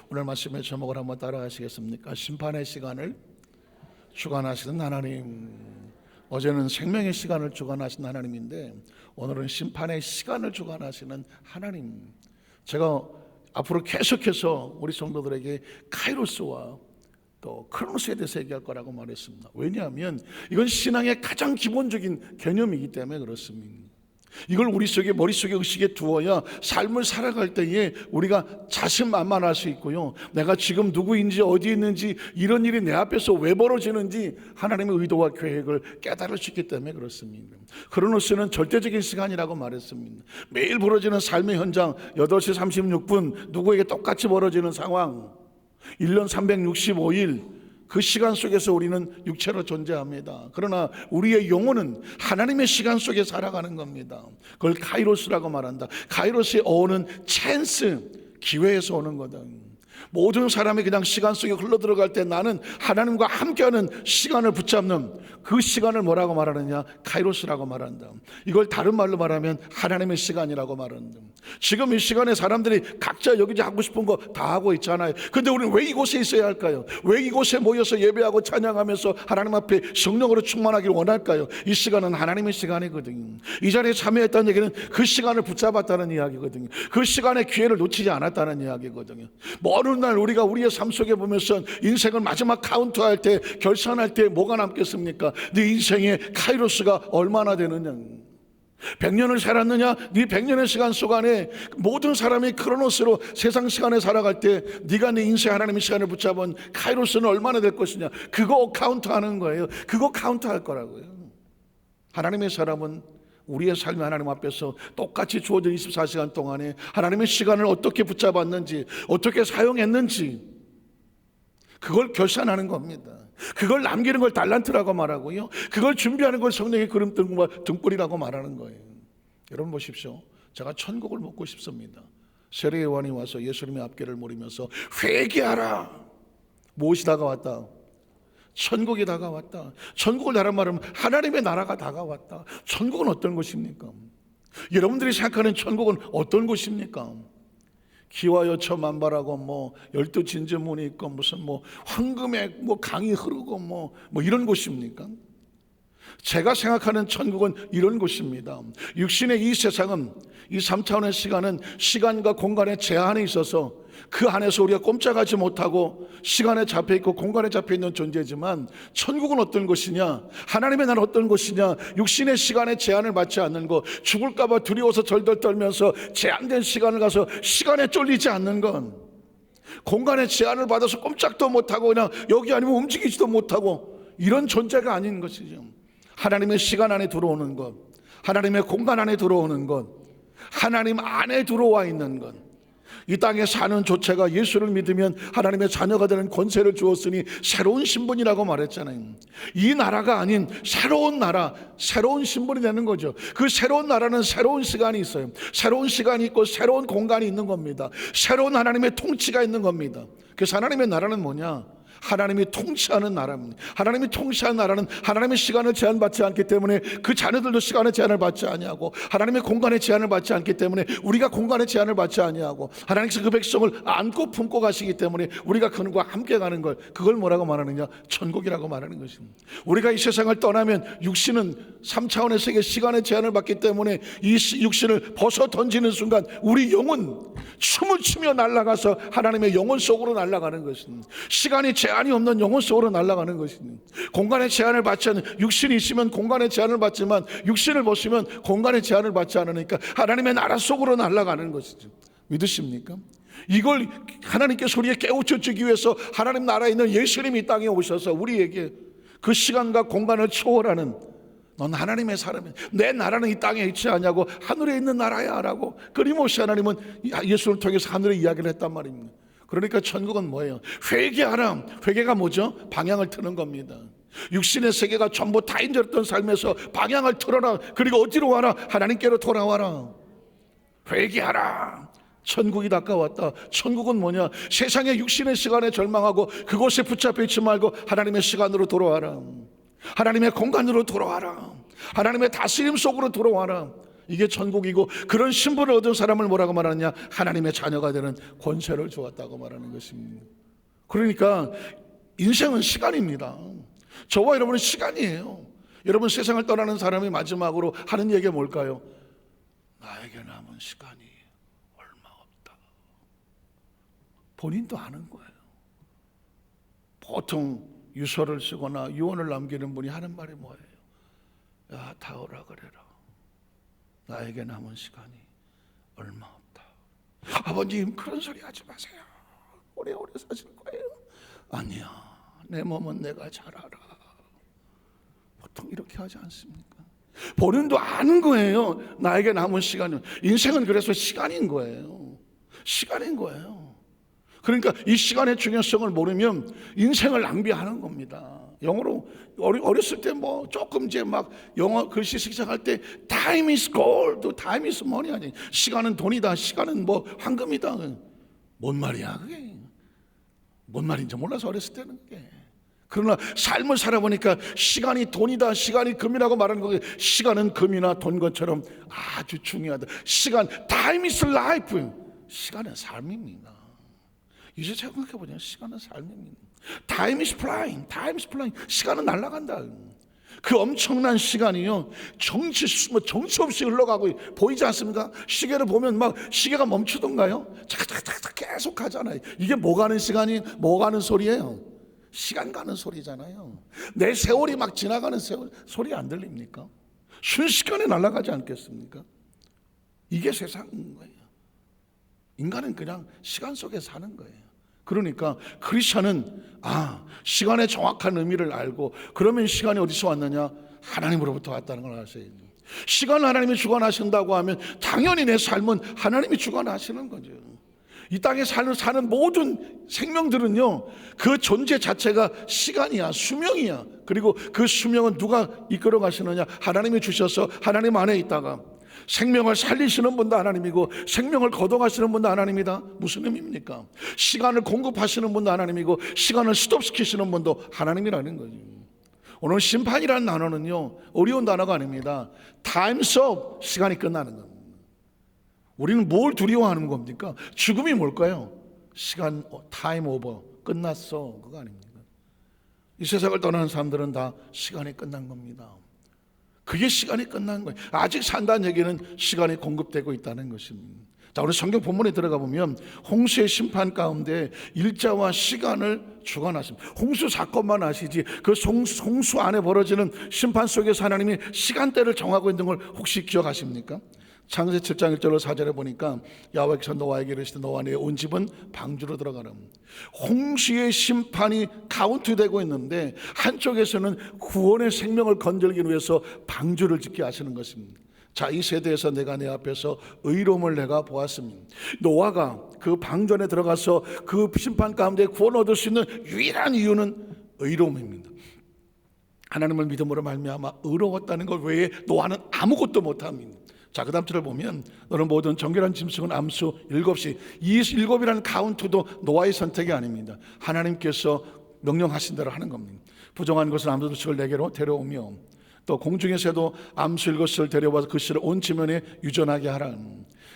오늘 말씀의 제목을 한번 따라하시겠습니까? 심판의 시간을 주관하시는 하나님. 어제는 생명의 시간을 주관하신 하나님인데 오늘은 심판의 시간을 주관하시는 하나님. 제가 앞으로 계속해서 우리 성도들에게 카이로스와 또 크로노스에 대해서 얘기할 거라고 말했습니다. 왜냐하면 이건 신앙의 가장 기본적인 개념이기 때문에 그렇습니다. 이걸 우리 속에 머릿속에 의식에 두어야 삶을 살아갈 때에 우리가 자신만만할 수 있고요, 내가 지금 누구인지 어디 있는지 이런 일이 내 앞에서 왜 벌어지는지 하나님의 의도와 계획을 깨달을 수 있기 때문에 그렇습니다. 크로노스는 절대적인 시간이라고 말했습니다. 매일 벌어지는 삶의 현장, 8시 36분 누구에게 똑같이 벌어지는 상황, 1년 365일 그 시간 속에서 우리는 육체로 존재합니다. 그러나 우리의 영혼은 하나님의 시간 속에 살아가는 겁니다. 그걸 카이로스라고 말한다. 카이로스의 어원은 찬스, 기회에서 오는 거다. 모든 사람이 그냥 시간 속에 흘러들어갈 때 나는 하나님과 함께하는 시간을 붙잡는 그 시간을 뭐라고 말하느냐? 카이로스라고 말한다. 이걸 다른 말로 말하면 하나님의 시간이라고 말한다. 지금 이 시간에 사람들이 각자 여기서 하고 싶은 거 다 하고 있잖아요. 근데 우리는 왜 이곳에 있어야 할까요? 왜 이곳에 모여서 예배하고 찬양하면서 하나님 앞에 성령으로 충만하기를 원할까요? 이 시간은 하나님의 시간이거든요. 이 자리에 참여했다는 얘기는 그 시간을 붙잡았다는 이야기거든요. 그 시간의 기회를 놓치지 않았다는 이야기거든요. 어느 날 우리가 우리의 삶 속에 보면서 인생을 마지막 카운트할 때, 결산할 때 뭐가 남겠습니까? 네 인생의 카이로스가 얼마나 되느냐. 100년을 살았느냐? 네 100년의 시간 속 안에 모든 사람이 크로노스로 세상 시간에 살아갈 때 네가 네 인생 하나님의 시간을 붙잡은 카이로스는 얼마나 될 것이냐, 그거 카운트하는 거예요. 그거 카운트할 거라고요. 하나님의 사람은 우리의 삶이 하나님 앞에서 똑같이 주어진 24시간 동안에 하나님의 시간을 어떻게 붙잡았는지, 어떻게 사용했는지 그걸 결산하는 겁니다. 그걸 남기는 걸 달란트라고 말하고요, 그걸 준비하는 걸 성령의 그림 등불이라고 말하는 거예요. 여러분 보십시오. 제가 천국을 묻고 싶습니다. 세례 요한이 와서 예수님의 앞길을 물으면서 회개하라. 무엇이 다가왔다? 천국이 다가왔다. 천국을 다른 말하면 하나님의 나라가 다가왔다. 천국은 어떤 곳입니까? 여러분들이 생각하는 천국은 어떤 곳입니까? 기와 여처 만발하고 12진주문이 있고 무슨 황금의 강이 흐르고 이런 곳입니까? 제가 생각하는 천국은 이런 곳입니다. 육신의 이 세상은, 이 3차원의 시간은 시간과 공간의 제한이 있어서 그 안에서 우리가 꼼짝하지 못하고 시간에 잡혀있고 공간에 잡혀있는 존재지만, 천국은 어떤 곳이냐, 하나님의 나라는 어떤 곳이냐, 육신의 시간의 제한을 받지 않는 것, 죽을까 봐 두려워서 덜덜 떨면서 제한된 시간을 가서 시간에 쫄리지 않는 것, 공간의 제한을 받아서 꼼짝도 못하고 그냥 여기 아니면 움직이지도 못하고 이런 존재가 아닌 것이죠. 하나님의 시간 안에 들어오는 것, 하나님의 공간 안에 들어오는 것, 하나님 안에 들어와 있는 것, 이 땅에 사는 조차가 예수를 믿으면 하나님의 자녀가 되는 권세를 주었으니 새로운 신분이라고 말했잖아요. 이 나라가 아닌 새로운 나라, 새로운 신분이 되는 거죠. 그 새로운 나라는 새로운 시간이 있어요. 새로운 시간이 있고 새로운 공간이 있는 겁니다. 새로운 하나님의 통치가 있는 겁니다. 그래서 하나님의 나라는 뭐냐? 하나님이 통치하는 나라입니다. 하나님이 통치하는 나라는 하나님의 시간을 제한받지 않기 때문에 그 자녀들도 시간의 제한을 받지 아니하고, 하나님의 공간의 제한을 받지 않기 때문에 우리가 공간의 제한을 받지 아니하고, 하나님께서 그 백성을 안고 품고 가시기 때문에 우리가 그들과 함께 가는 걸, 그걸 뭐라고 말하느냐? 천국이라고 말하는 것입니다. 우리가 이 세상을 떠나면 육신은 3차원의 세계 시간의 제한을 받기 때문에 이 육신을 벗어 던지는 순간 우리 영은 춤을 추며 날아가서 하나님의 영혼 속으로 날아가는 것입니다. 시간이 제한이 없는 영혼 속으로 날아가는 것입니다. 공간의 제한을 받지 않는, 육신이 있으면 공간의 제한을 받지만 육신을 벗으면 공간의 제한을 받지 않으니까 하나님의 나라 속으로 날아가는 것이죠. 믿으십니까? 이걸 하나님께서 우리에게 깨우쳐 주기 위해서 하나님 나라에 있는 예수님이 이 땅에 오셔서 우리에게 그 시간과 공간을 초월하는, 넌 하나님의 사람이야, 내 나라는 이 땅에 있지 않냐고, 하늘에 있는 나라야 라고 끊임없이 하나님은 예수를 통해서 하늘에 이야기를 했단 말입니다. 그러니까 천국은 뭐예요? 회개하라. 회개가 뭐죠? 방향을 트는 겁니다. 육신의 세계가 전부 다 인절했던 삶에서 방향을 틀어라. 그리고 어디로 와라? 하나님께로 돌아와라. 회개하라. 천국이 가까웠다. 천국은 뭐냐? 세상의 육신의 시간에 절망하고 그곳에 붙잡혀 있지 말고 하나님의 시간으로 돌아와라. 하나님의 공간으로 돌아와라. 하나님의 다스림 속으로 돌아와라. 이게 천국이고, 그런 신분을 얻은 사람을 뭐라고 말하느냐? 하나님의 자녀가 되는 권세를 주었다고 말하는 것입니다. 그러니까 인생은 시간입니다. 저와 여러분은 시간이에요. 여러분, 세상을 떠나는 사람이 마지막으로 하는 얘기가 뭘까요? 나에게 남은 시간이 얼마 없다. 본인도 아는 거예요. 보통 유서를 쓰거나 유언을 남기는 분이 하는 말이 뭐예요? 야, 다 오라 그래라. 나에게 남은 시간이 얼마 없다. 아버님, 그런 소리 하지 마세요. 오래오래 사실 거예요. 아니야, 내 몸은 내가 잘 알아. 보통 이렇게 하지 않습니까? 본인도 아는 거예요. 나에게 남은 시간은. 인생은 그래서 시간인 거예요. 시간인 거예요. 그러니까 이 시간의 중요성을 모르면 인생을 낭비하는 겁니다. 영어로 어렸을 때 뭐 조금 이제 막 영어 글씨 시작할 때 time is gold, time is money 아니, 시간은 돈이다, 시간은 뭐 황금이다. 뭔 말이야 그게? 뭔 말인지 몰라서 어렸을 때는 그게. 그러나 삶을 살아보니까 시간이 돈이다, 시간이 금이라고 말하는 거게, 시간은 금이나 돈 것처럼 아주 중요하다. 시간, time is life. 시간은 삶입니다. 이제 생각해보자. 시간은 삶입니다. Time is flying, time is flying. 시간은 날아간다. 그 엄청난 시간이요, 정치 없이 흘러가고 보이지 않습니까? 시계를 보면 막 시계가 멈추던가요? 착착착 계속 가잖아요. 이게 뭐 가는 시간이, 뭐 가는 소리예요? 시간 가는 소리잖아요. 내 세월이 막 지나가는 소리 안 들립니까? 순식간에 날아가지 않겠습니까? 이게 세상인 거예요. 인간은 그냥 시간 속에 사는 거예요. 그러니까 크리스천은 시간의 정확한 의미를 알고, 그러면 시간이 어디서 왔느냐? 하나님으로부터 왔다는 걸 아셔야 돼요. 시간을 하나님이 주관하신다고 하면 당연히 내 삶은 하나님이 주관하시는 거죠. 이 땅에 사는 모든 생명들은요, 그 존재 자체가 시간이야, 수명이야. 그리고 그 수명은 누가 이끌어 가시느냐? 하나님이 주셔서 하나님 안에 있다가 생명을 살리시는 분도 하나님이고 생명을 거둬가시는 분도 하나님이다. 무슨 의미입니까? 시간을 공급하시는 분도 하나님이고 시간을 스톱시키시는 분도 하나님이라는 거죠. 오늘 심판이라는 단어는요, 어려운 단어가 아닙니다. Time's up, 시간이 끝나는 겁니다. 우리는 뭘 두려워하는 겁니까? 죽음이 뭘까요? 시간, time over, 끝났어, 그거 아닙니까? 이 세상을 떠나는 사람들은 다 시간이 끝난 겁니다. 그게 시간이 끝난 거예요. 아직 산다는 얘기는 시간이 공급되고 있다는 것입니다. 자, 우리 성경 본문에 들어가 보면 홍수의 심판 가운데 일자와 시간을 주관하십니다. 홍수 사건만 아시지 그 홍수 안에 벌어지는 심판 속에서 하나님이 시간대를 정하고 있는 걸 혹시 기억하십니까? 창세기 7장 1절로 4절에 보니까 여호와께서 노아에게 이르시되 너와 네 온 집은 방주로 들어가라. 홍수의 심판이 카운트되고 있는데 한쪽에서는 구원의 생명을 건들기 위해서 방주를 짓게 하시는 것입니다. 자, 이 세대에서 내가 내 앞에서 의로움을 내가 보았습니다. 노아가 그 방주 안에 들어가서 그 심판 가운데 구원 얻을 수 있는 유일한 이유는 의로움입니다. 하나님을 믿음으로 말미암아 의로웠다는 것 외에 노아는 아무것도 못합니다. 자, 그 다음 절을 보면 너는 모든 정결한 짐승은 암수 7이, 이 7이라는 카운트도 노아의 선택이 아닙니다. 하나님께서 명령하신 대로 하는 겁니다. 부정한 것은 암수 2을 내게로 데려오며 또 공중의 새도 암수 7을 데려와서 그 씨를 온 지면에 유전하게 하라.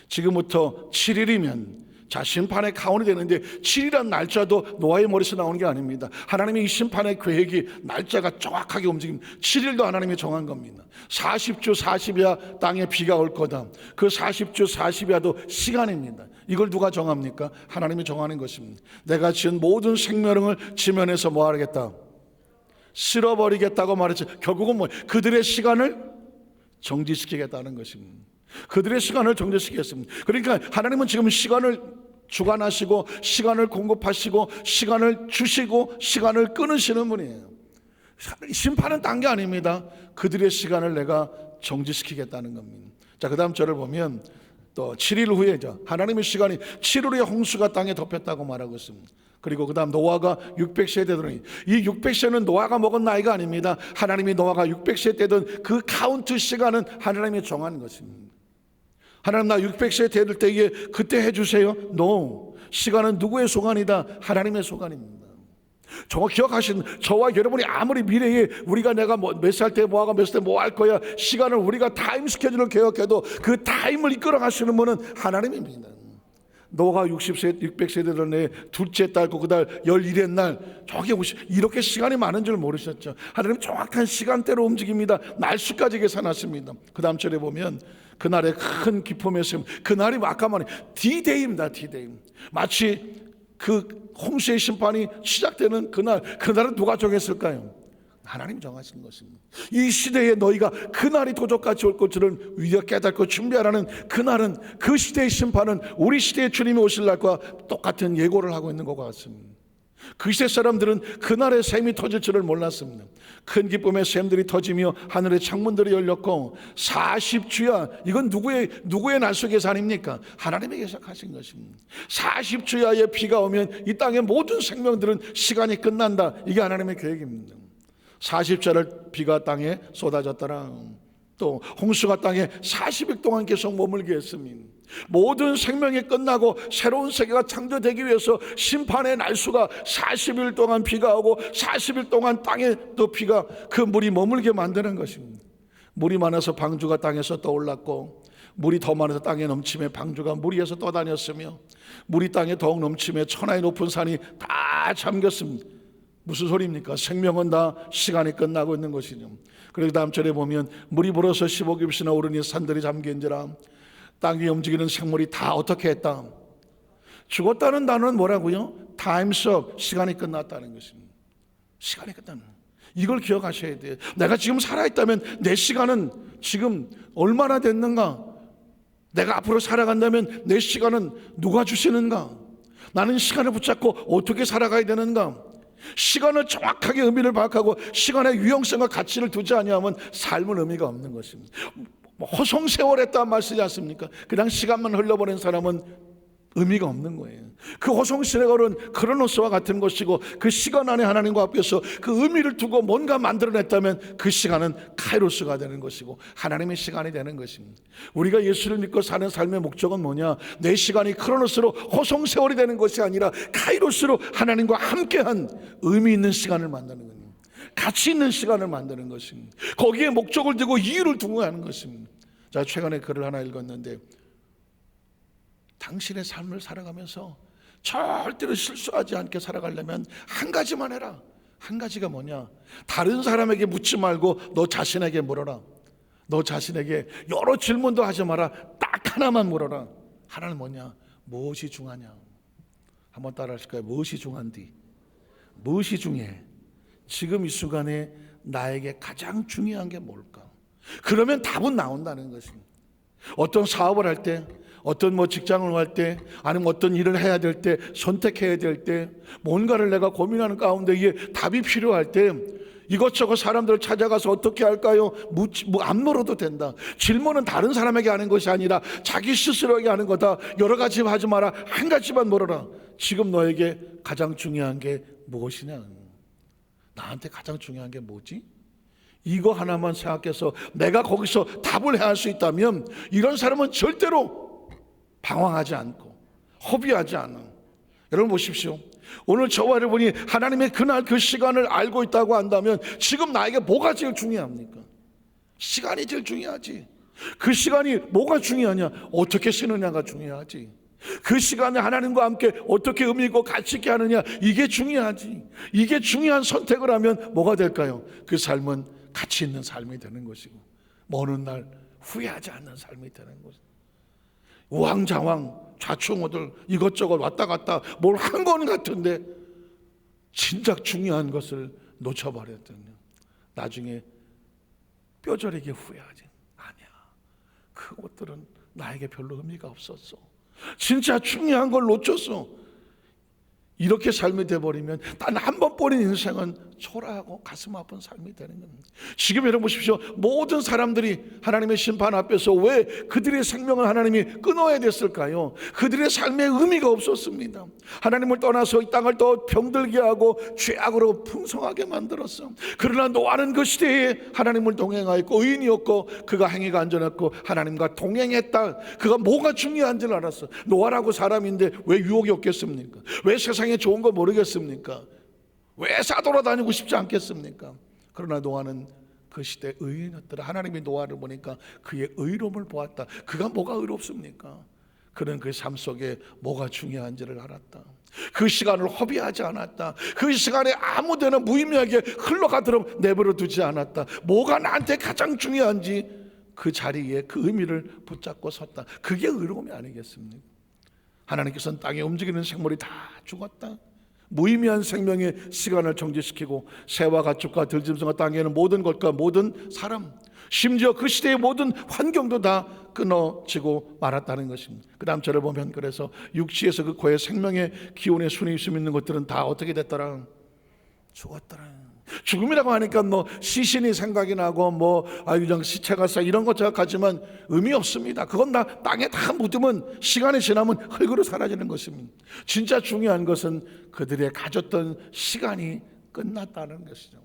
지금부터 7일이면 자, 심판의 카운이 되는데 7이라는 날짜도 노아의 머리에서 나오는 게 아닙니다. 하나님이 이 심판의 계획이 날짜가 정확하게 움직입니다. 7일도 하나님이 정한 겁니다. 40주 40이야 땅에 비가 올 거다. 그 40주 40이야도 시간입니다. 이걸 누가 정합니까? 하나님이 정하는 것입니다. 내가 지은 모든 생명을 지면에서 뭐 하겠다? 쓸어버리겠다고 말했죠. 결국은 뭐 그들의 시간을 정지시키겠다는 것입니다. 그들의 시간을 정지시키겠습니다. 그러니까 하나님은 지금 시간을 주관하시고 시간을 공급하시고 시간을 주시고 시간을 끊으시는 분이에요. 심판은 딴 게 아닙니다. 그들의 시간을 내가 정지시키겠다는 겁니다. 자, 그 다음 절을 보면 또 7일 후에 하나님의 시간이 7일의 홍수가 땅에 덮였다고 말하고 있습니다. 그리고 그 다음 노아가 600세 되더니, 이 600세는 노아가 먹은 나이가 아닙니다. 하나님이 노아가 600세 되던 그 카운트 시간은 하나님이 정한 것입니다. 하나님 나 600세 될 때에 그때 해주세요. No, 시간은 누구의 소관이다? 하나님의 소관입니다. 정말 기억하신 저와 여러분이 아무리 미래에 우리가 내가 몇 살 때 뭐하고 몇 살 때 뭐 할 거야 시간을 우리가 타임 스케줄을 계획해도 그 타임을 이끌어 가시는 분은 하나님입니다. 노아가 60세 600세 되던 해 둘째 딸고 그달 11의 날 저게 이렇게 시간이 많은 줄 모르셨죠. 하나님 정확한 시간대로 움직입니다. 날수까지 계산하십니다. 그 다음 절에 보면 그날의 큰 기쁨에서 그날이 아까 말한 D-Day입니다. D-Day. 마치 그 홍수의 심판이 시작되는 그날은 누가 정했을까요? 하나님 정하신 것입니다. 이 시대에 너희가 그날이 도적같이 올 것을 위하여 깨닫고 준비하라는 그날은, 그 시대의 심판은 우리 시대의 주님이 오실 날과 똑같은 예고를 하고 있는 것 같습니다. 그 시대 사람들은 그날의 샘이 터질 줄을 몰랐습니다. 큰 기쁨의 샘들이 터지며 하늘의 창문들이 열렸고 40주야, 이건 누구의 날수 계산입니까? 하나님의 계획하신 것입니다. 40주야의 비가 오면 이 땅의 모든 생명들은 시간이 끝난다. 이게 하나님의 계획입니다. 40자를 비가 땅에 쏟아졌더라. 또 홍수가 땅에 40일 동안 계속 머물게 했습니다. 모든 생명이 끝나고 새로운 세계가 창조되기 위해서 심판의 날수가 40일 동안 비가 오고 40일 동안 땅에 또 비가 그 물이 머물게 만드는 것입니다. 물이 많아서 방주가 땅에서 떠올랐고, 물이 더 많아서 땅에 넘침에 방주가 물 위에서 떠다녔으며, 물이 땅에 더욱 넘침에 천하의 높은 산이 다 잠겼습니다. 무슨 소리입니까? 생명은 다 시간이 끝나고 있는 것이죠. 그리고 다음 절에 보면 물이 불어서 15규빗이나 오르니 산들이 잠긴지라. 땅 위에 움직이는 생물이 다 어떻게 했다? 죽었다는 단어는 뭐라고요? Time's up, 시간이 끝났다는 것입니다. 시간이 끝나는, 이걸 기억하셔야 돼요. 내가 지금 살아있다면 내 시간은 지금 얼마나 됐는가? 내가 앞으로 살아간다면 내 시간은 누가 주시는가? 나는 시간을 붙잡고 어떻게 살아가야 되는가? 시간을 정확하게 의미를 파악하고 시간의 유용성과 가치를 두지 아니하면 삶은 의미가 없는 것입니다. 허송세월했다는 말씀이지 않습니까? 그냥 시간만 흘러보낸 사람은 의미가 없는 거예요. 그 허송세월은 크로노스와 같은 것이고, 그 시간 안에 하나님과 앞에서 그 의미를 두고 뭔가 만들어냈다면 그 시간은 카이로스가 되는 것이고 하나님의 시간이 되는 것입니다. 우리가 예수를 믿고 사는 삶의 목적은 뭐냐? 내 시간이 크로노스로 허송세월이 되는 것이 아니라 카이로스로 하나님과 함께한 의미 있는 시간을 만드는 겁니다. 가치 있는 시간을 만드는 것입니다. 거기에 목적을 두고 이유를 두고 하는 것입니다. 제가 최근에 글을 하나 읽었는데, 당신의 삶을 살아가면서 절대로 실수하지 않게 살아가려면 한 가지만 해라. 한 가지가 뭐냐? 다른 사람에게 묻지 말고 너 자신에게 물어라. 너 자신에게 여러 질문도 하지 마라. 딱 하나만 물어라. 하나는 뭐냐? 무엇이 중하냐? 한번 따라 하실까요? 무엇이 중한디? 무엇이 중요해? 지금 이 순간에 나에게 가장 중요한 게 뭘까? 그러면 답은 나온다는 것입니다. 어떤 사업을 할 때, 어떤 직장을 할 때, 아니면 어떤 일을 해야 될 때, 선택해야 될 때, 뭔가를 내가 고민하는 가운데 이게 답이 필요할 때 이것저것 사람들을 찾아가서 어떻게 할까요? 안 물어도 된다. 질문은 다른 사람에게 하는 것이 아니라 자기 스스로에게 하는 거다. 여러 가지 하지 마라. 한 가지만 물어라. 지금 너에게 가장 중요한 게 무엇이냐? 나한테 가장 중요한 게 뭐지? 이거 하나만 생각해서 내가 거기서 답을 해야 할 수 있다면, 이런 사람은 절대로 방황하지 않고 허비하지 않아. 여러분 보십시오. 오늘 저와 여러분이 하나님의 그날 그 시간을 알고 있다고 한다면 지금 나에게 뭐가 제일 중요합니까? 시간이 제일 중요하지. 그 시간이 뭐가 중요하냐? 어떻게 쓰느냐가 중요하지. 그 시간에 하나님과 함께 어떻게 의미 있고 가치 있게 하느냐, 이게 중요하지. 이게 중요한 선택을 하면 뭐가 될까요? 그 삶은 가치 있는 삶이 되는 것이고, 먼 훗날 후회하지 않는 삶이 되는 것이고, 우왕좌왕 좌충우돌 이것저것 왔다 갔다 뭘 한 건 같은데 진작 중요한 것을 놓쳐버렸더니 나중에 뼈저리게 후회하지. 아니야, 그것들은 나에게 별로 의미가 없었어. 진짜 중요한 걸 놓쳤어. 이렇게 삶이 돼버리면 단 한 번뿐인 인생은 초라하고 가슴 아픈 삶이 되는 겁니다. 지금 여러분 보십시오. 모든 사람들이 하나님의 심판 앞에서 왜 그들의 생명을 하나님이 끊어야 됐을까요? 그들의 삶에 의미가 없었습니다. 하나님을 떠나서 이 땅을 더 병들게 하고 죄악으로 풍성하게 만들었어. 그러나 노아는 그 시대에 하나님을 동행하였고 의인이었고 그가 행위가 안전했고 하나님과 동행했다. 그가 뭐가 중요한지를 알았어. 노아라고 사람인데 왜 유혹이 없겠습니까? 왜 세상에 좋은 거 모르겠습니까? 왜 싸돌아다니고 싶지 않겠습니까? 그러나 노아는 그 시대 의인이었더라. 하나님이 노아를 보니까 그의 의로움을 보았다. 그가 뭐가 의롭습니까? 그는 그 삶 속에 뭐가 중요한지를 알았다. 그 시간을 허비하지 않았다. 그 시간에 아무데나 무의미하게 흘러가도록 내버려 두지 않았다. 뭐가 나한테 가장 중요한지 그 자리에 그 의미를 붙잡고 섰다. 그게 의로움이 아니겠습니까? 하나님께서는 땅에 움직이는 생물이 다 죽었다. 무의미한 생명의 시간을 정지시키고 새와 가축과 들짐승과 땅에는 모든 것과 모든 사람, 심지어 그 시대의 모든 환경도 다 끊어지고 말았다는 것입니다. 그 다음 절을 보면 그래서 육지에서 그 고의 생명의 기운의 순위 있음 있는 것들은 다 어떻게 됐더라? 죽었더라. 죽음이라고 하니까 뭐 시신이 생각이 나고 그냥 시체가 쌓여 이런 것 생각하지만 의미 없습니다. 그건 다 땅에 다 묻으면 시간이 지나면 흙으로 사라지는 것입니다. 진짜 중요한 것은 그들의 가졌던 시간이 끝났다는 것이죠.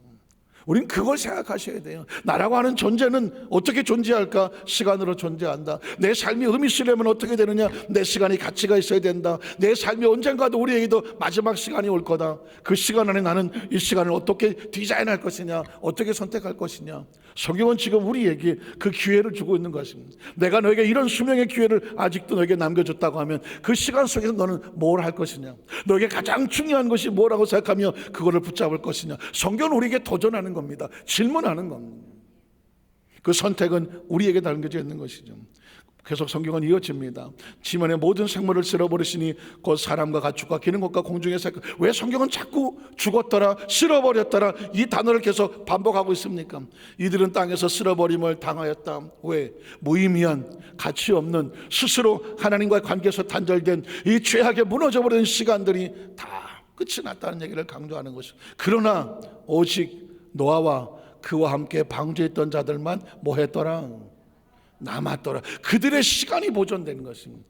우린 그걸 생각하셔야 돼요. 나라고 하는 존재는 어떻게 존재할까? 시간으로 존재한다. 내 삶이 의미 있으려면 어떻게 되느냐? 내 시간이 가치가 있어야 된다. 내 삶이 언젠가도 우리에게도 마지막 시간이 올 거다. 그 시간 안에 나는 이 시간을 어떻게 디자인할 것이냐, 어떻게 선택할 것이냐. 성경은 지금 우리에게 그 기회를 주고 있는 것입니다. 내가 너에게 이런 수명의 기회를 아직도 너에게 남겨줬다고 하면 그 시간 속에서 너는 뭘 할 것이냐, 너에게 가장 중요한 것이 뭐라고 생각하며 그거를 붙잡을 것이냐. 성경은 우리에게 도전하는 겁니다. 질문하는 겁니다. 그 선택은 우리에게 담겨져 있는 것이죠. 계속 성경은 이어집니다. 지면의 모든 생물을 쓸어버리시니 곧 사람과 가축과 기는 것과 공중의 새. 왜 성경은 자꾸 죽었더라, 쓸어버렸더라 이 단어를 계속 반복하고 있습니까? 이들은 땅에서 쓸어버림을 당하였다. 왜? 무의미한, 가치 없는, 스스로 하나님과의 관계에서 단절된 이 죄악에 무너져버린 시간들이 다 끝이 났다는 얘기를 강조하는 것이죠. 그러나 오직 노아와 그와 함께 방주했던 자들만 뭐 했더라? 남았더라. 그들의 시간이 보존된 것입니다.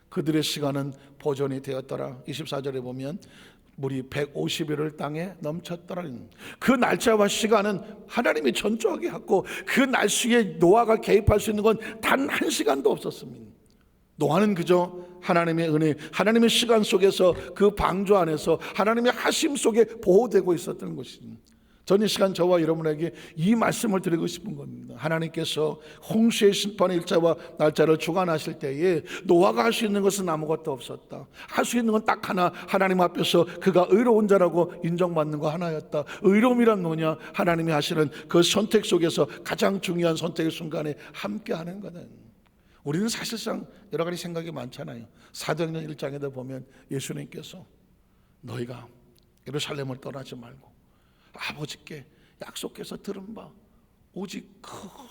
그들의 시간은 보존이 되었더라. 24절에 보면 물이 150일을 땅에 넘쳤더라. 그 날짜와 시간은 하나님이 전적하게 했고 그 날씨에 노아가 개입할 수 있는 건 단 한 시간도 없었습니다. 노아는 그저 하나님의 은혜, 하나님의 시간 속에서 그 방주 안에서 하나님의 하심 속에 보호되고 있었던 것입니다. 전 이 시간 저와 여러분에게 이 말씀을 드리고 싶은 겁니다. 하나님께서 홍수의 심판의 일자와 날짜를 주관하실 때에 노아가 할 수 있는 것은 아무것도 없었다. 할 수 있는 건 딱 하나, 하나님 앞에서 그가 의로운 자라고 인정받는 거 하나였다. 의로움이란 뭐냐? 하나님이 하시는 그 선택 속에서 가장 중요한 선택의 순간에 함께하는 거는. 우리는 사실상 여러 가지 생각이 많잖아요. 사도행전 1장에도 보면 예수님께서 너희가 예루살렘을 떠나지 말고 아버지께 약속해서 들은 바 오직 그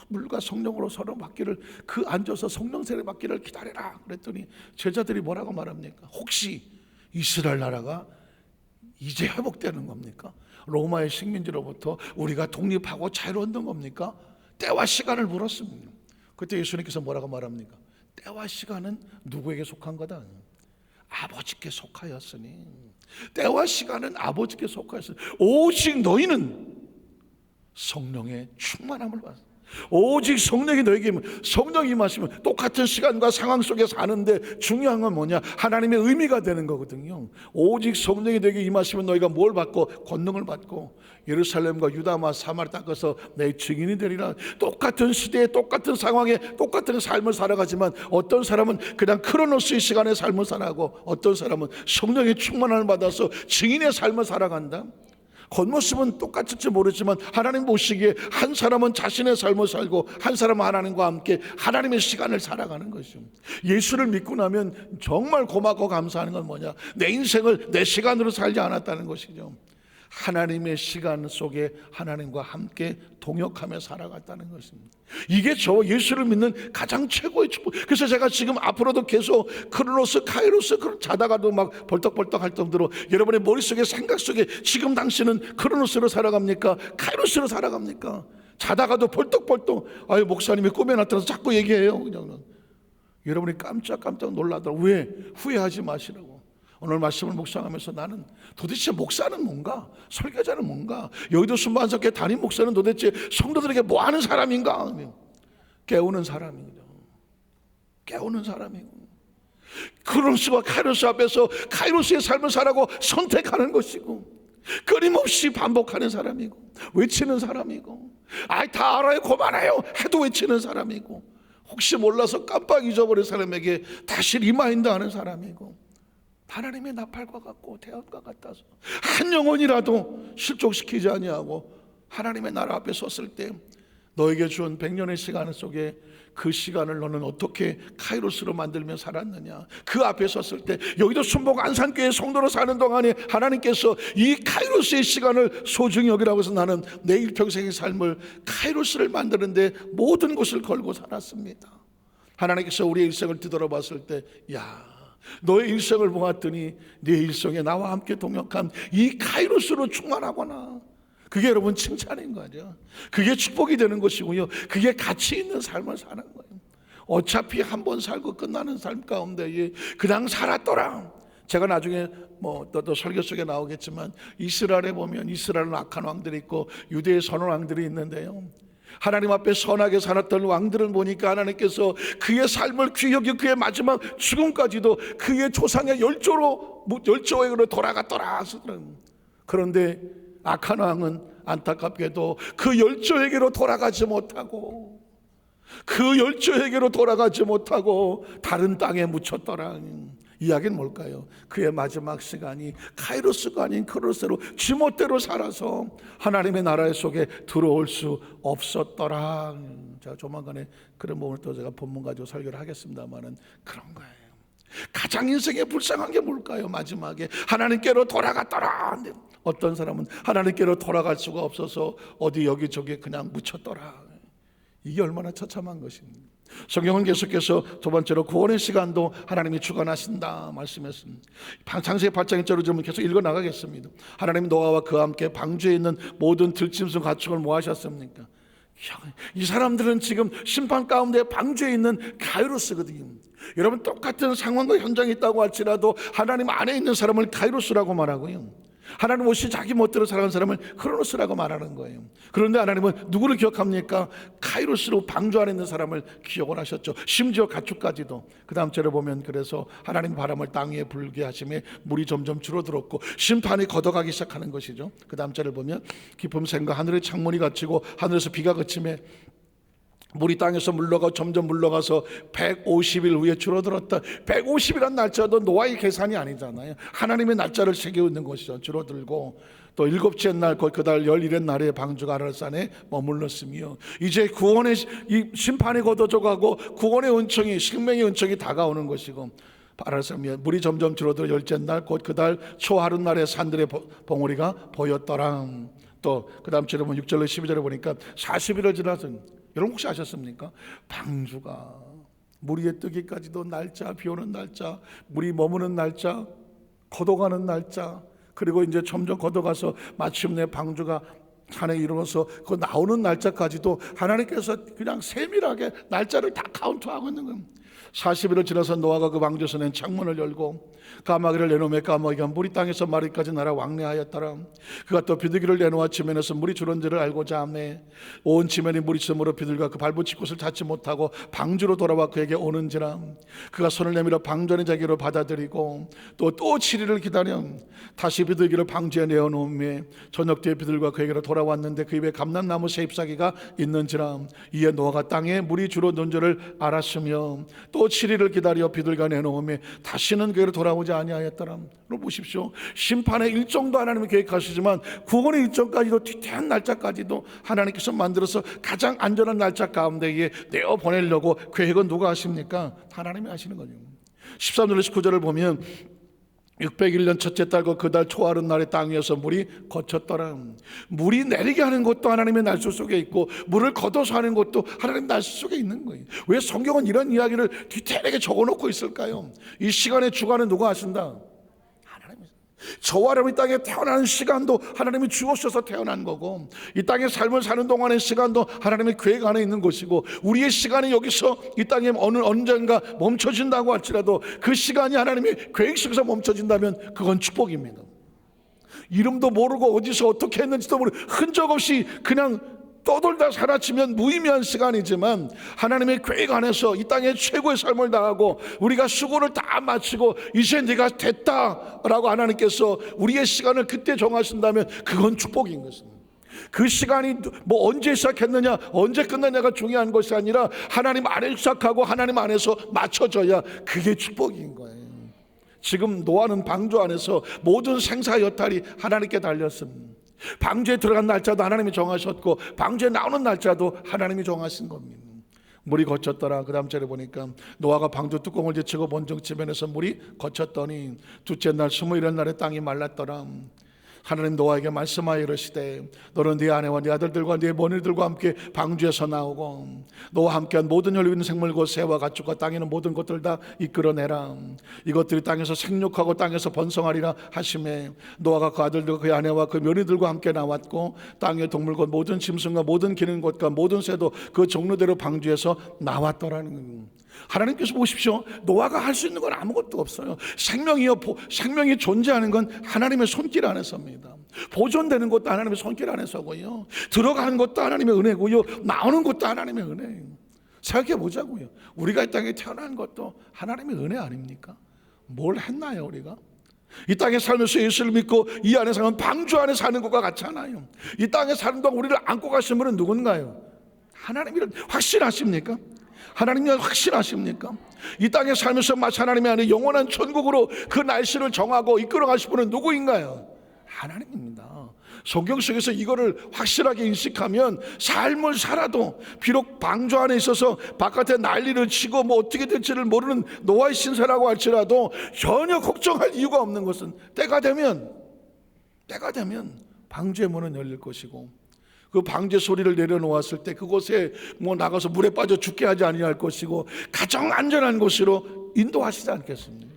물과 성령으로 서로 받기를, 그 앉아서 성령 세례 받기를 기다리라 그랬더니 제자들이 뭐라고 말합니까? 혹시 이스라엘 나라가 이제 회복되는 겁니까? 로마의 식민지로부터 우리가 독립하고 자유로웠던 겁니까? 때와 시간을 물었습니다. 그때 예수님께서 뭐라고 말합니까? 때와 시간은 누구에게 속한 거다? 아버지께 속하였으니. 때와 시간은 아버지께 속하였으니 오직 너희는 성령의 충만함을 받았다. 오직 성령이 너에게 성령이 임하시면 똑같은 시간과 상황 속에 사는데 중요한 건 뭐냐? 하나님의 의미가 되는 거거든요. 오직 성령이 너에게 임하시면 너희가 뭘 받고? 권능을 받고 예루살렘과 유다와 사마리 닦아서 내 증인이 되리라. 똑같은 시대에 똑같은 상황에 똑같은 삶을 살아가지만 어떤 사람은 그냥 크로노스의 시간의 삶을 살아가고 어떤 사람은 성령의 충만함을 받아서 증인의 삶을 살아간다. 겉모습은 똑같을지 모르지만 하나님 보시기에 한 사람은 자신의 삶을 살고 한 사람은 하나님과 함께 하나님의 시간을 살아가는 것이죠. 예수를 믿고 나면 정말 고맙고 감사하는 건 뭐냐? 내 인생을 내 시간으로 살지 않았다는 것이죠. 하나님의 시간 속에 하나님과 함께 동역하며 살아갔다는 것입니다. 이게 저 예수를 믿는 가장 최고의 축복. 그래서 제가 지금 앞으로도 계속 크로노스, 카이로스 자다가도 막 벌떡벌떡 할 정도로 여러분의 머릿속에 생각 속에 지금 당신은 크로노스로 살아갑니까? 카이로스로 살아갑니까? 자다가도 벌떡벌떡 아유 목사님이 꿈에 나타나서 자꾸 얘기해요. 그냥 여러분이 깜짝깜짝 놀라더라고요. 왜? 후회하지 마시라고. 오늘 말씀을 묵상하면서 나는 도대체 목사는 뭔가? 설교자는 뭔가? 여의도 순반석회 담임 목사는 도대체 성도들에게 뭐 하는 사람인가? 깨우는 사람이죠. 깨우는 사람이고 크로노스와 카이로스 앞에서 카이로스의 삶을 살라고 선택하는 것이고 끊임없이 반복하는 사람이고 외치는 사람이고 다 알아요 그만해요 해도 외치는 사람이고 혹시 몰라서 깜빡 잊어버린 사람에게 다시 리마인드 하는 사람이고 하나님의 나팔과 같고 태양과 같아서 한 영혼이라도 실족시키지 아니하고 하나님의 나라 앞에 섰을 때 너에게 준 100년의 시간 속에 그 시간을 너는 어떻게 카이로스로 만들며 살았느냐. 그 앞에 섰을 때 여기도 순복 안산교회 성도로 사는 동안에 하나님께서 이 카이로스의 시간을 소중히 여기라고 해서 나는 내 일평생의 삶을 카이로스를 만드는데 모든 것을 걸고 살았습니다. 하나님께서 우리의 일생을 뒤돌아봤을 때 너의 일생을 보았더니 네 일생에 나와 함께 동역한 이 카이로스로 충만하거나 그게 여러분 칭찬인 거죠. 그게 축복이 되는 것이고요. 그게 가치 있는 삶을 사는 거예요. 어차피 한 번 살고 끝나는 삶 가운데 그냥 살았더라. 제가 나중에 또 설교 속에 나오겠지만 이스라엘에 보면 이스라엘은 악한 왕들이 있고 유대의 선한 왕들이 있는데요. 하나님 앞에 선하게 살았던 왕들을 보니까 하나님께서 그의 삶을 귀하게 그의 마지막 죽음까지도 그의 조상의 열조에게로 돌아갔더라. 그런데 악한 왕은 안타깝게도 그 열조에게로 돌아가지 못하고 다른 땅에 묻혔더라. 이야기는 뭘까요? 그의 마지막 시간이 카이로스가 아닌 크로스로 지멋대로 살아서 하나님의 나라 속에 들어올 수 없었더라. 제가 조만간에 그런 부분을 또 제가 본문 가지고 설교를 하겠습니다만은 그런 거예요. 가장 인생에 불쌍한 게 뭘까요? 마지막에 하나님께로 돌아갔더라. 어떤 사람은 하나님께로 돌아갈 수가 없어서 어디 여기저기 그냥 묻혔더라. 이게 얼마나 처참한 것입니까? 성경은 계속해서 두 번째로 구원의 시간도 하나님이 주관하신다 말씀했습니다. 창세기 8장 1절로 좀 계속 읽어 나가겠습니다. 하나님 노아와 그와 함께 방주에 있는 모든 들짐승 가축을 뭐 하셨습니까? 이 사람들은 지금 심판 가운데 방주에 있는 카이로스거든요. 여러분 똑같은 상황과 현장에 있다고 할지라도 하나님 안에 있는 사람을 카이로스라고 말하고요, 하나님 없이 자기 멋대로 살아가는 사람을 크로노스라고 말하는 거예요. 그런데 하나님은 누구를 기억합니까? 카이로스로 방주 안에 있는 사람을 기억을 하셨죠. 심지어 가축까지도. 그 다음 절에 보면 그래서 하나님 바람을 땅 위에 불게 하심에 물이 점점 줄어들었고 심판이 걷어가기 시작하는 것이죠. 그 다음 절을 보면 깊은 샘과 하늘의 창문이 갇히고 하늘에서 비가 그침에 물이 땅에서 점점 물러가서 150일 후에 줄어들었다. 150이란 날짜도 노아의 계산이 아니잖아요. 하나님의 날짜를 새겨 있는 것이죠. 줄어들고 또 일곱째 날 그달 11의 날에 방주가 아랄산에 머물렀으며 이제 구원의 이 심판이 걷어져 가고 구원의 은총이 생명의 은총이 다가오는 것이고 아랄산에 물이 점점 줄어들어 10째 날 곧 그달 초하룻날에 산들의 봉우리가 보였더라. 또 그 다음 절에 보면 6절로 12절에 보니까 40일을 지나서 여러분 혹시 아셨습니까? 방주가 물 위에 뜨기까지도 날짜, 비 오는 날짜, 물이 머무는 날짜, 걷어가는 날짜, 그리고 이제 점점 걷어가서 마침내 방주가 산에 이르러서 그 나오는 날짜까지도 하나님께서 그냥 세밀하게 날짜를 다 카운트하고 있는 거예요. 40일을 지나서 노아가 그 방주에서 낸 창문을 열고 까마귀를 내놓으며 까마귀가 물이 땅에서 마리까지 날아 왕래하였더라. 그가 또 비둘기를 내놓아 지면에서 물이 줄은지를 알고자 하매 온 지면이 물이 씀으로 비둘기가 그 발붙일 곳을 닿지 못하고 방주로 돌아와 그에게 오는지라. 그가 손을 내밀어 방주 안의 자기로 받아들이고 또 7일을 기다려 다시 비둘기를 방주에 내어놓으며 저녁 때에 비둘기가 그에게로 돌아왔는데 그 입에 감람나무 새 잎사귀가 있는지라. 이에 노아가 땅에 물이 줄어든 줄을 알았으며 또 7일을 기다려 비둘기가 내놓으며 다시는 그에게로 돌아오지 아니하였더라. 여러분 보십시오. 심판의 일정도 하나님이 계획하시지만 구원의 일정까지도 뒤태한 날짜까지도 하나님께서 만들어서 가장 안전한 날짜 가운데에 내어보내려고 계획은 누가 하십니까? 하나님이 하시는 거죠. 13절 19절을 보면 601년 첫째 달과 그달 초하룻 날에 땅 위에서 물이 거쳤더라. 물이 내리게 하는 것도 하나님의 날수 속에 있고 물을 걷어서 하는 것도 하나님의 날수 속에 있는 거예요. 왜 성경은 이런 이야기를 디테일하게 적어놓고 있을까요? 이 시간의 주관은 누가 하신다? 저와 여러분이 땅에 태어나는 시간도 하나님이 주어셔서 태어난 거고 이 땅에 삶을 사는 동안의 시간도 하나님의 계획 안에 있는 것이고 우리의 시간이 여기서 이 땅에 언젠가 멈춰진다고 할지라도 그 시간이 하나님의 계획 속에서 멈춰진다면 그건 축복입니다. 이름도 모르고 어디서 어떻게 했는지도 모르고 흔적 없이 그냥 떠돌다 사라지면 무의미한 시간이지만 하나님의 계획 안에서 이 땅에 최고의 삶을 다하고 우리가 수고를 다 마치고 이제 네가 됐다라고 하나님께서 우리의 시간을 그때 정하신다면 그건 축복인 것입니다. 그 시간이 뭐 언제 시작했느냐 언제 끝나냐가 중요한 것이 아니라 하나님 안에 시작하고 하나님 안에서 맞춰져야 그게 축복인 거예요. 지금 노아는 방주 안에서 모든 생사 여탈이 하나님께 달렸습니다. 방주에 들어간 날짜도 하나님이 정하셨고 방주에 나오는 날짜도 하나님이 정하신 겁니다. 물이 거쳤더라. 그 다음 절에 보니까 노아가 방주 뚜껑을 제치고 본중 지면에서 물이 거쳤더니 둘째 날 27날에 땅이 말랐더라. 하나님 노아에게 말씀하여 이르시되 너는 네 아내와 네 아들들과 네 며느리들과 함께 방주에서 나오고 너와 함께한 모든 혈육 있는 생물 곧 새와 가축과 땅에 있는 모든 것들 다 이끌어내라. 이것들이 땅에서 생육하고 땅에서 번성하리라 하시매 노아가 그 아들들과 그 아내와 그 며느리들과 함께 나왔고 땅의 동물 곧 모든 짐승과 모든 기는 것과 모든 새도 그 종류대로 방주에서 나왔더라는 겁니다. 하나님께서 보십시오. 노아가 할 수 있는 건 아무것도 없어요. 생명이 존재하는 건 하나님의 손길 안에서입니다. 보존되는 것도 하나님의 손길 안에서고요. 들어가는 것도 하나님의 은혜고요. 나오는 것도 하나님의 은혜예요. 생각해 보자고요. 우리가 이 땅에 태어난 것도 하나님의 은혜 아닙니까? 뭘 했나요 우리가? 이 땅에 살면서 예수를 믿고 이 안에 사는 방주 안에 사는 것과 같잖아요. 이 땅에 사는 동안 우리를 안고 가신 분은 누군가요? 하나님이란 확신하십니까? 하나님이 확신하십니까? 이 땅에 살면서 마치 하나님의 안에 영원한 천국으로 그 날씨를 정하고 이끌어 가실 분은 누구인가요? 하나님입니다. 성경 속에서 이거를 확실하게 인식하면 삶을 살아도 비록 방주 안에 있어서 바깥에 난리를 치고 뭐 어떻게 될지를 모르는 노아의 신세라고 할지라도 전혀 걱정할 이유가 없는 것은 때가 되면 방주의 문은 열릴 것이고 그 방제 소리를 내려놓았을 때 그곳에 뭐 나가서 물에 빠져 죽게 하지 아니할 것이고 가장 안전한 곳으로 인도하시지 않겠습니까?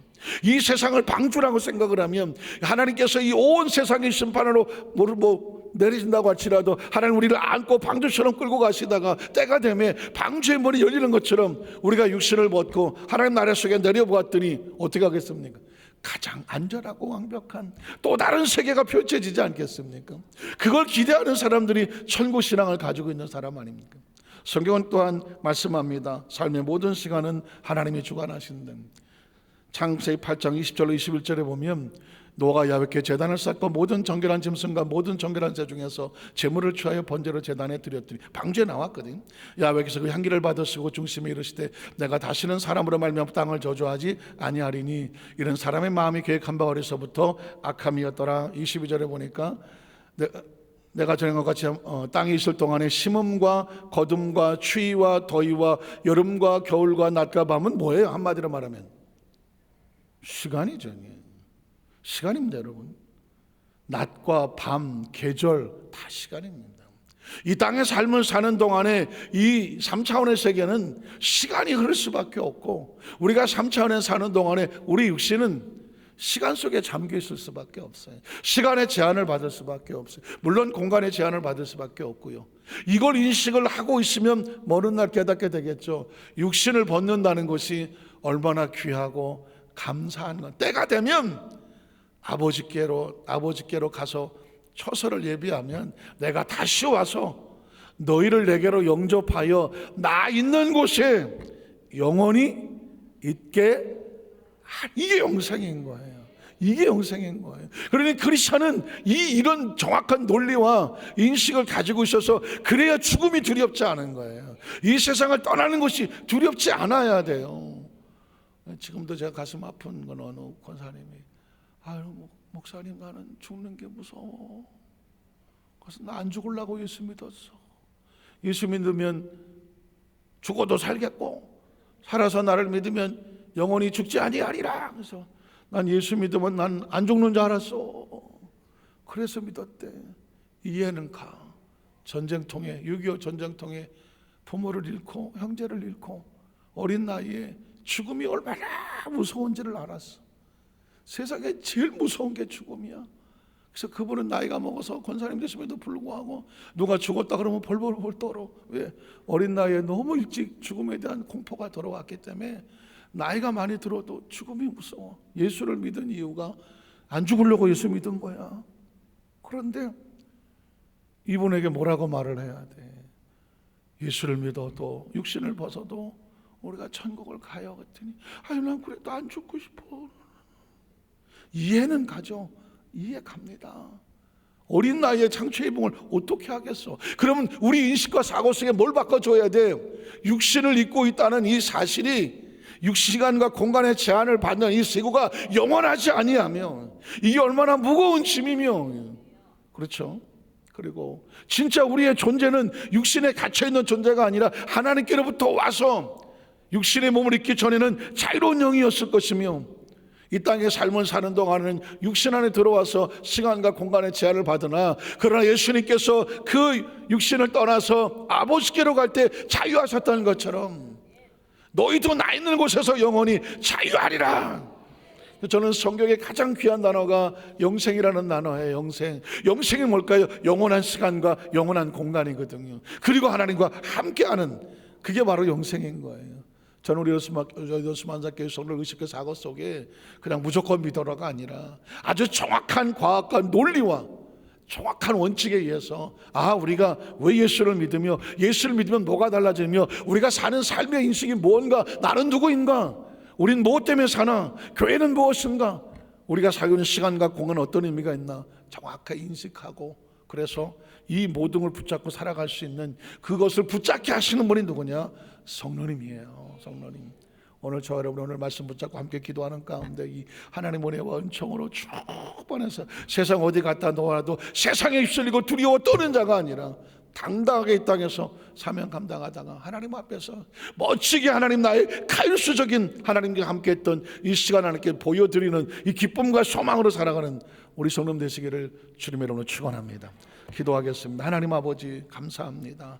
이 세상을 방주라고 생각을 하면 하나님께서 이 온 세상의 심판으로 내리신다고 할지라도 하나님 우리를 안고 방주처럼 끌고 가시다가 때가 되면 방주의 문이 열리는 것처럼 우리가 육신을 벗고 하나님 나라 속에 내려보았더니 어떻게 하겠습니까? 가장 안전하고 완벽한 또 다른 세계가 펼쳐지지 않겠습니까? 그걸 기대하는 사람들이 천국 신앙을 가지고 있는 사람 아닙니까? 성경은 또한 말씀합니다. 삶의 모든 시간은 하나님이 주관하신다. 창세기 8장 20절로 21절에 보면 노아가 야훼께 제단을 쌓고 모든 정결한 짐승과 모든 정결한 새 중에서 제물을 취하여 번제로 제단에 드렸더니 방주에 나왔거든. 야훼께서 그 향기를 받으시고 중심에 이르시되 내가 다시는 사람으로 말미암아 땅을 저주하지 아니하리니 이런 사람의 마음이 계획한 바 어려서부터 악함이었더라. 22절에 보니까 내가 전한 것 같이 땅에 있을 동안에 심음과 거둠과 추위와 더위와 여름과 겨울과 낮과 밤은 뭐예요? 한마디로 말하면 시간이죠. 시간입니다 여러분. 낮과 밤, 계절 다 시간입니다. 이 땅의 삶을 사는 동안에 이 3차원의 세계는 시간이 흐를 수밖에 없고 우리가 3차원에 사는 동안에 우리 육신은 시간 속에 잠겨 있을 수밖에 없어요. 시간의 제한을 받을 수밖에 없어요. 물론 공간의 제한을 받을 수밖에 없고요. 이걸 인식을 하고 있으면 먼 날 깨닫게 되겠죠. 육신을 벗는다는 것이 얼마나 귀하고 감사한 것. 때가 되면 아버지께로 가서 처소를 예비하면 내가 다시 와서 너희를 내게로 영접하여 나 있는 곳에 영원히 있게 이게 영생인 거예요. 이게 영생인 거예요. 그러니 크리스천은 이런 정확한 논리와 인식을 가지고 있어서 그래야 죽음이 두렵지 않은 거예요. 이 세상을 떠나는 것이 두렵지 않아야 돼요. 지금도 제가 가슴 아픈 건 어느 권사님이 아유 목사님 나는 죽는 게 무서워. 그래서 나 안 죽으려고 예수 믿었어. 예수 믿으면 죽어도 살겠고 살아서 나를 믿으면 영원히 죽지 아니하리라. 그래서 난 예수 믿으면 난 안 죽는 줄 알았어. 그래서 믿었대. 이해는 가. 전쟁통에 6.25 전쟁통에 부모를 잃고 형제를 잃고 어린 나이에 죽음이 얼마나 무서운지를 알았어. 세상에 제일 무서운 게 죽음이야. 그래서 그분은 나이가 먹어서 권사님 되심에도 불구하고 누가 죽었다 그러면 벌벌벌 떨어. 왜? 어린 나이에 너무 일찍 죽음에 대한 공포가 들어왔기 때문에 나이가 많이 들어도 죽음이 무서워. 예수를 믿은 이유가 안 죽으려고 예수 믿은 거야. 그런데 이분에게 뭐라고 말을 해야 돼? 예수를 믿어도 육신을 벗어도 우리가 천국을 가요 그랬더니 아유 난 그래도 안 죽고 싶어. 이해는 가죠. 이해 갑니다. 어린 나이에 창조의 봉을 어떻게 하겠어? 그러면 우리 인식과 사고 속에 뭘 바꿔줘야 돼요? 육신을 입고 있다는 이 사실이 시간과 공간의 제한을 받는 이 세고가 영원하지 아니하며 이게 얼마나 무거운 짐이며, 그렇죠? 그리고 진짜 우리의 존재는 육신에 갇혀있는 존재가 아니라 하나님께로부터 와서 육신의 몸을 입기 전에는 자유로운 영이었을 것이며 이 땅의 삶을 사는 동안은 육신 안에 들어와서 시간과 공간의 제한을 받으나 그러나 예수님께서 그 육신을 떠나서 아버지께로 갈 때 자유하셨다는 것처럼 너희도 나 있는 곳에서 영원히 자유하리라. 저는 성경의 가장 귀한 단어가 영생이라는 단어예요. 영생이 뭘까요? 영원한 시간과 영원한 공간이거든요. 그리고 하나님과 함께하는, 그게 바로 영생인 거예요. 저는 우리 여수만사교회 성도를 의식의 사고 속에 그냥 무조건 믿어라가 아니라 아주 정확한 과학과 논리와 정확한 원칙에 의해서 우리가 왜 예수를 믿으며 예수를 믿으면 뭐가 달라지며 우리가 사는 삶의 인식이 뭔가, 나는 누구인가, 우린 무엇 때문에 사나, 교회는 무엇인가, 우리가 살고 시간과 공간은 어떤 의미가 있나 정확하게 인식하고, 그래서 이 모든 걸 붙잡고 살아갈 수 있는 그것을 붙잡게 하시는 분이 누구냐? 성령님이에요. 성령님. 오늘 저 여러분 오늘 말씀 붙잡고 함께 기도하는 가운데 이 하나님 은혜와 은총으로 쭉 뻔해서 세상 어디 갔다 놓아도 세상에 휩쓸리고 두려워 떠는 자가 아니라 당당하게 이 땅에서 사명 감당하다가 하나님 앞에서 멋지게 하나님 나의 가일수적인 하나님과 함께했던 이 시간 하나님께 보여드리는 이 기쁨과 소망으로 살아가는 우리 성령 되시기를 주님의 이름으로 축원합니다. 기도하겠습니다. 하나님 아버지 감사합니다.